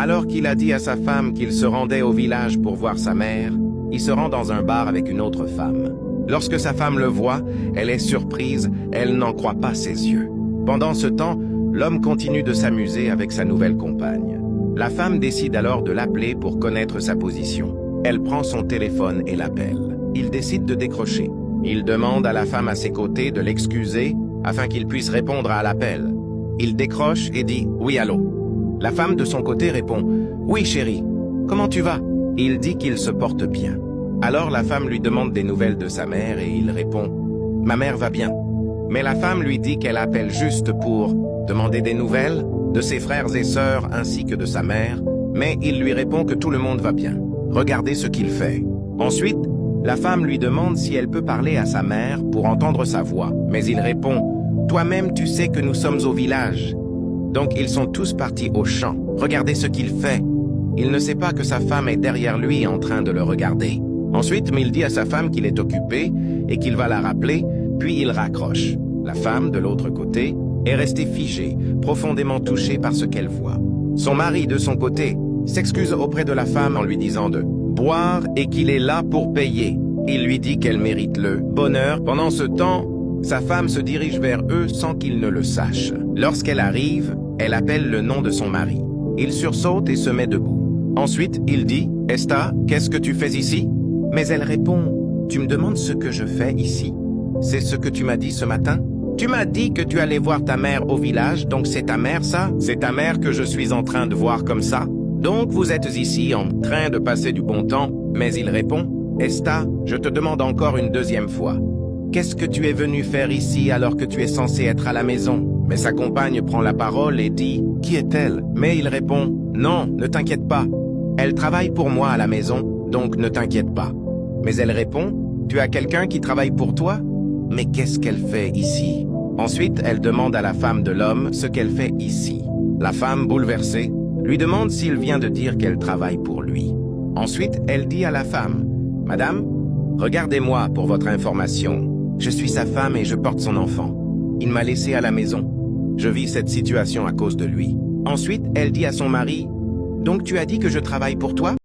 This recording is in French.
Alors qu'il a dit à sa femme qu'il se rendait au village pour voir sa mère, il se rend dans un bar avec une autre femme. Lorsque sa femme le voit, elle est surprise, elle n'en croit pas ses yeux. Pendant ce temps, l'homme continue de s'amuser avec sa nouvelle compagne. La femme décide alors de l'appeler pour connaître sa position. Elle prend son téléphone et l'appelle. Il décide de décrocher. Il demande à la femme à ses côtés de l'excuser afin qu'il puisse répondre à l'appel. Il décroche et dit « Oui, allô ». La femme de son côté répond « Oui, chérie, comment tu vas ?» Il dit qu'il se porte bien. Alors la femme lui demande des nouvelles de sa mère et il répond « Ma mère va bien ». Mais la femme lui dit qu'elle appelle juste pour demander des nouvelles de ses frères et sœurs ainsi que de sa mère, mais il lui répond que tout le monde va bien. Regardez ce qu'il fait. Ensuite, la femme lui demande si elle peut parler à sa mère pour entendre sa voix, mais il répond « Toi-même tu sais que nous sommes au village ». Donc ils sont tous partis au champ. Regardez ce qu'il fait. Il ne sait pas que sa femme est derrière lui en train de le regarder. Ensuite, il dit à sa femme qu'il est occupé et qu'il va la rappeler, puis il raccroche. La femme, de l'autre côté, est restée figée, profondément touchée par ce qu'elle voit. Son mari, de son côté, s'excuse auprès de la femme en lui disant de boire et qu'il est là pour payer. Il lui dit qu'elle mérite le bonheur. Pendant ce temps, sa femme se dirige vers eux sans qu'il ne le sache. Lorsqu'elle arrive, elle appelle le nom de son mari. Il sursaute et se met debout. Ensuite, il dit « Esta, qu'est-ce que tu fais ici ?» Mais elle répond « Tu me demandes ce que je fais ici? C'est ce que tu m'as dit ce matin? Tu m'as dit que tu allais voir ta mère au village, donc c'est ta mère ça? C'est ta mère que je suis en train de voir comme ça? Donc vous êtes ici en train de passer du bon temps, mais il répond « Esta, je te demande encore une deuxième fois. Qu'est-ce que tu es venu faire ici alors que tu es censé être à la maison ?» Mais sa compagne prend la parole et dit « Qui est-elle » Mais il répond « Non, ne t'inquiète pas. Elle travaille pour moi à la maison, donc ne t'inquiète pas. » Mais elle répond « Tu as quelqu'un qui travaille pour toi? Mais qu'est-ce qu'elle fait ici ?» Ensuite, elle demande à la femme de l'homme ce qu'elle fait ici. La femme, bouleversée, lui demande s'il vient de dire qu'elle travaille pour lui. Ensuite, elle dit à la femme « Madame, regardez-moi pour votre information. Je suis sa femme et je porte son enfant. Il m'a laissé à la maison. Je vis cette situation à cause de lui. » Ensuite, elle dit à son mari « Donc tu as dit que je travaille pour toi ?»